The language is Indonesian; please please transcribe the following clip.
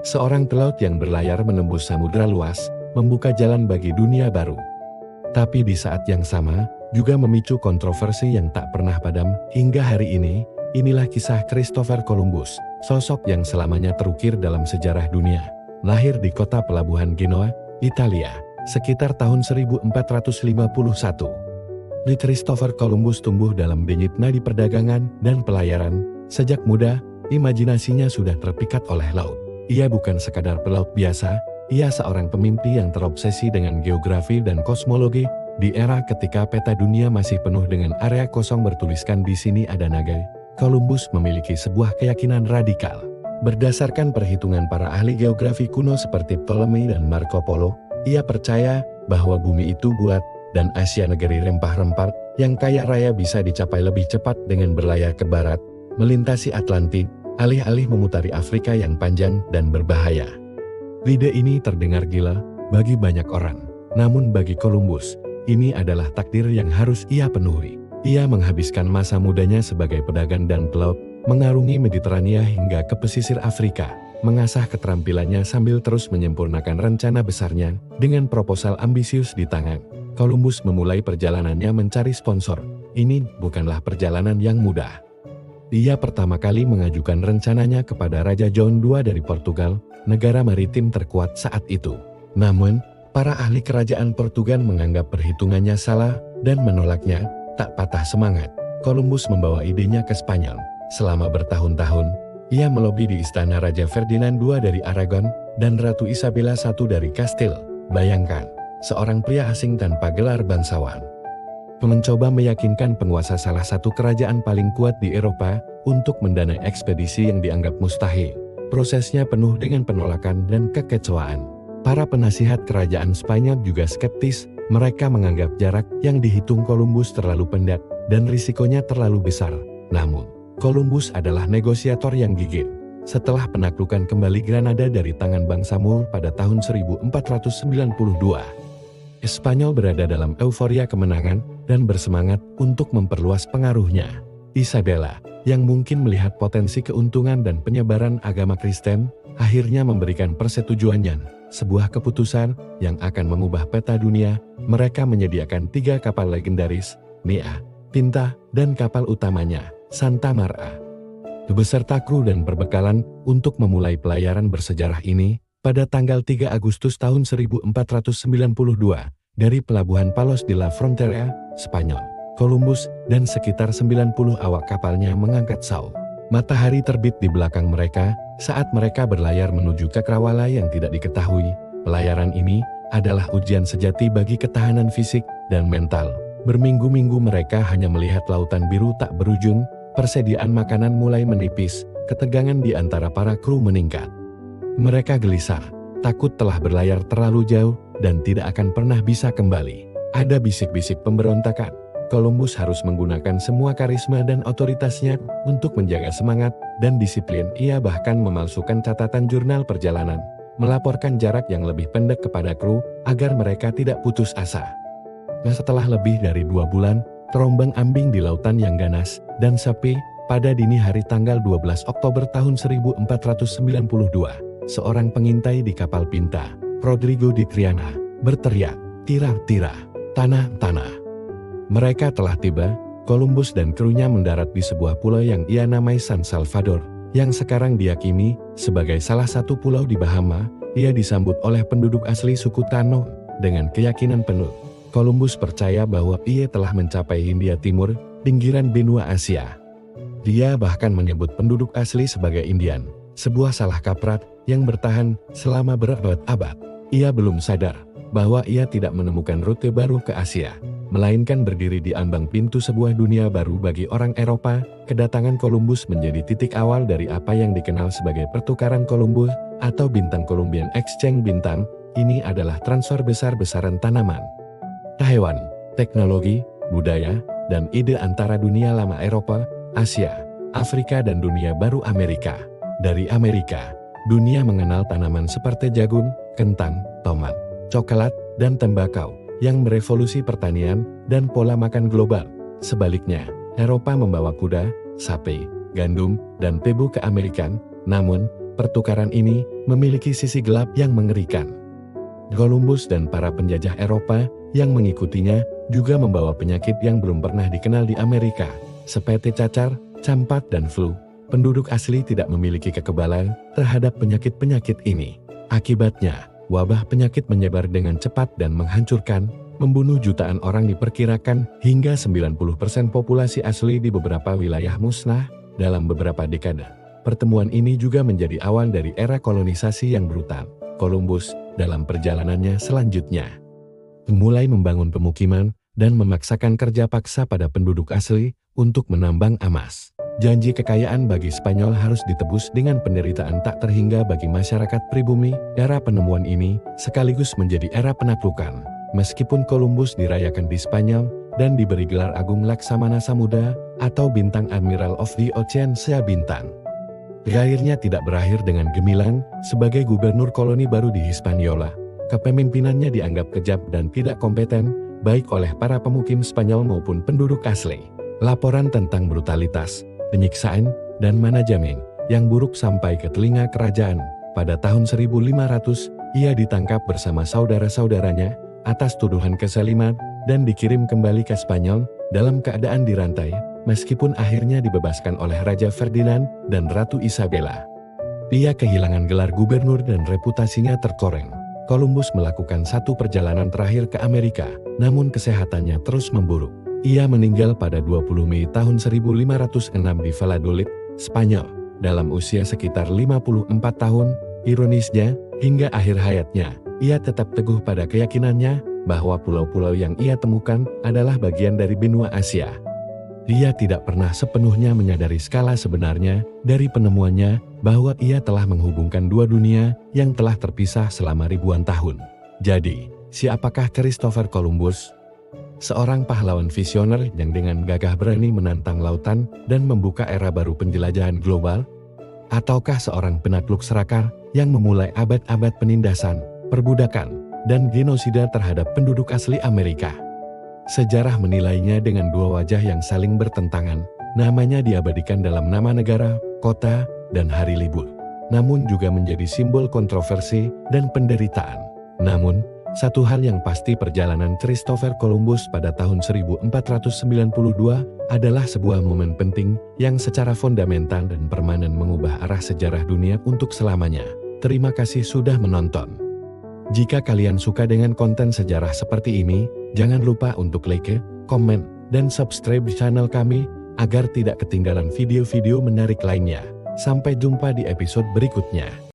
Seorang pelaut yang berlayar menembus samudra luas, membuka jalan bagi dunia baru. Tapi di saat yang sama, juga memicu kontroversi yang tak pernah padam hingga hari ini. Inilah kisah Christopher Columbus, sosok yang selamanya terukir dalam sejarah dunia. Lahir di kota pelabuhan Genoa, Italia, sekitar tahun 1451. Christopher Columbus tumbuh dalam denyut nadi perdagangan dan pelayaran. Sejak muda, imajinasinya sudah terpikat oleh laut. Ia bukan sekadar pelaut biasa, ia seorang pemimpi yang terobsesi dengan geografi dan kosmologi. Di era ketika peta dunia masih penuh dengan area kosong bertuliskan di sini ada naga, Columbus memiliki sebuah keyakinan radikal. Berdasarkan perhitungan para ahli geografi kuno seperti Ptolemy dan Marco Polo, ia percaya bahwa bumi itu bulat, dan Asia negeri rempah-rempah yang kaya raya bisa dicapai lebih cepat dengan berlayar ke barat, melintasi Atlantik, alih-alih memutari Afrika yang panjang dan berbahaya. Ide ini terdengar gila bagi banyak orang, namun bagi Columbus, ini adalah takdir yang harus ia penuhi. Ia menghabiskan masa mudanya sebagai pedagang dan pelaut, mengarungi Mediterania hingga ke pesisir Afrika, mengasah keterampilannya sambil terus menyempurnakan rencana besarnya. Dengan proposal ambisius di tangan, Columbus memulai perjalanannya mencari sponsor. Ini bukanlah perjalanan yang mudah. Ia pertama kali mengajukan rencananya kepada Raja John II dari Portugal, negara maritim terkuat saat itu. Namun, para ahli kerajaan Portugal menganggap perhitungannya salah dan menolaknya. Tak patah semangat, Columbus membawa idenya ke Spanyol. Selama bertahun-tahun, ia melobi di istana Raja Ferdinand II dari Aragon dan Ratu Isabella I dari Kastil. Bayangkan, seorang pria asing tanpa gelar bangsawan mencoba meyakinkan penguasa salah satu kerajaan paling kuat di Eropa untuk mendanai ekspedisi yang dianggap mustahil. Prosesnya penuh dengan penolakan dan kekecewaan. Para penasihat kerajaan Spanyol juga skeptis. Mereka menganggap jarak yang dihitung Columbus terlalu pendek dan risikonya terlalu besar. Namun, Columbus adalah negosiator yang gigih. Setelah penaklukan kembali Granada dari tangan bangsa Moor pada tahun 1492, Spanyol berada dalam euforia kemenangan dan bersemangat untuk memperluas pengaruhnya. Isabella, yang mungkin melihat potensi keuntungan dan penyebaran agama Kristen, akhirnya memberikan persetujuannya. Sebuah keputusan yang akan mengubah peta dunia. Mereka menyediakan 3 kapal legendaris, Nea, Pinta, dan kapal utamanya, Santa Maria. Beserta kru dan perbekalan untuk memulai pelayaran bersejarah ini, pada tanggal 3 Agustus tahun 1492, dari pelabuhan Palos de la Frontera, Spanyol, Columbus, dan sekitar 90 awak kapalnya mengangkat sail. Matahari terbit di belakang mereka saat mereka berlayar menuju cakrawala yang tidak diketahui. Pelayaran ini adalah ujian sejati bagi ketahanan fisik dan mental. Berminggu-minggu mereka hanya melihat lautan biru tak berujung, persediaan makanan mulai menipis, ketegangan di antara para kru meningkat. Mereka gelisah, takut telah berlayar terlalu jauh dan tidak akan pernah bisa kembali. Ada bisik-bisik pemberontakan. Columbus harus menggunakan semua karisma dan otoritasnya untuk menjaga semangat dan disiplin. Ia bahkan memalsukan catatan jurnal perjalanan, melaporkan jarak yang lebih pendek kepada kru agar mereka tidak putus asa. Setelah lebih dari 2 bulan, terombang-ambing di lautan yang ganas dan sepi, pada dini hari tanggal 12 Oktober tahun 1492, seorang pengintai di kapal Pinta, Rodrigo de Triana, berteriak, "Tira-tira, tanah-tanah." Mereka telah tiba. Columbus dan krunya mendarat di sebuah pulau yang ia namai San Salvador, yang sekarang diyakini sebagai salah satu pulau di Bahama. Ia disambut oleh penduduk asli suku Tano dengan keyakinan penuh. Columbus percaya bahwa ia telah mencapai Hindia Timur, pinggiran benua Asia. Dia bahkan menyebut penduduk asli sebagai Indian, sebuah salah kaprah yang bertahan selama berabad-abad. Ia belum sadar bahwa ia tidak menemukan rute baru ke Asia, melainkan berdiri di ambang pintu sebuah dunia baru bagi orang Eropa. Kedatangan Columbus menjadi titik awal dari apa yang dikenal sebagai pertukaran Columbus atau bintang Columbian Exchange. Bintang ini adalah transfer besar-besaran tanaman, hewan, teknologi, budaya, dan ide antara dunia lama Eropa, Asia, Afrika dan dunia baru Amerika. Dari Amerika, dunia mengenal tanaman seperti jagung, kentang, tomat, coklat, dan tembakau yang merevolusi pertanian dan pola makan global. Sebaliknya, Eropa membawa kuda, sapi, gandum, dan tebu ke Amerika. Namun, pertukaran ini memiliki sisi gelap yang mengerikan. Columbus dan para penjajah Eropa yang mengikutinya juga membawa penyakit yang belum pernah dikenal di Amerika, seperti cacar, campak dan flu. Penduduk asli tidak memiliki kekebalan terhadap penyakit-penyakit ini. Akibatnya, wabah penyakit menyebar dengan cepat dan menghancurkan, membunuh jutaan orang. Diperkirakan hingga 90% populasi asli di beberapa wilayah musnah dalam beberapa dekade. Pertemuan ini juga menjadi awal dari era kolonisasi yang brutal. Columbus dalam perjalanannya selanjutnya mulai membangun pemukiman dan memaksakan kerja paksa pada penduduk asli untuk menambang emas. Janji kekayaan bagi Spanyol harus ditebus dengan penderitaan tak terhingga bagi masyarakat pribumi. Era penemuan ini sekaligus menjadi era penaklukan. Meskipun Columbus dirayakan di Spanyol dan diberi gelar Agung Laksamana Samudra atau bintang Admiral of the Ocean Sea Bintang, karirnya tidak berakhir dengan gemilang. Sebagai gubernur koloni baru di Hispaniola, kepemimpinannya dianggap kejam dan tidak kompeten, baik oleh para pemukim Spanyol maupun penduduk asli. Laporan tentang brutalitas, penyiksaan, dan manajemen yang buruk sampai ke telinga kerajaan. Pada tahun 1500, ia ditangkap bersama saudara-saudaranya atas tuduhan kezaliman dan dikirim kembali ke Spanyol dalam keadaan dirantai, meskipun akhirnya dibebaskan oleh Raja Ferdinand dan Ratu Isabella. Ia kehilangan gelar gubernur dan reputasinya terkoreng. Columbus melakukan satu perjalanan terakhir ke Amerika, namun kesehatannya terus memburuk. Ia meninggal pada 20 Mei tahun 1506 di Valladolid, Spanyol, dalam usia sekitar 54 tahun. Ironisnya, hingga akhir hayatnya, ia tetap teguh pada keyakinannya bahwa pulau-pulau yang ia temukan adalah bagian dari benua Asia. Dia tidak pernah sepenuhnya menyadari skala sebenarnya dari penemuannya, bahwa ia telah menghubungkan dua dunia yang telah terpisah selama ribuan tahun. Jadi, siapakah Christopher Columbus? Seorang pahlawan visioner yang dengan gagah berani menantang lautan dan membuka era baru penjelajahan global? Ataukah seorang penakluk serakah yang memulai abad-abad penindasan, perbudakan, dan genosida terhadap penduduk asli Amerika? Sejarah menilainya dengan dua wajah yang saling bertentangan. Namanya diabadikan dalam nama negara, kota, dan hari libur. Namun juga menjadi simbol kontroversi dan penderitaan. Namun, satu hal yang pasti, perjalanan Christopher Columbus pada tahun 1492 adalah sebuah momen penting yang secara fundamental dan permanen mengubah arah sejarah dunia untuk selamanya. Terima kasih sudah menonton. Jika kalian suka dengan konten sejarah seperti ini, jangan lupa untuk like, komen, dan subscribe channel kami agar tidak ketinggalan video-video menarik lainnya. Sampai jumpa di episode berikutnya.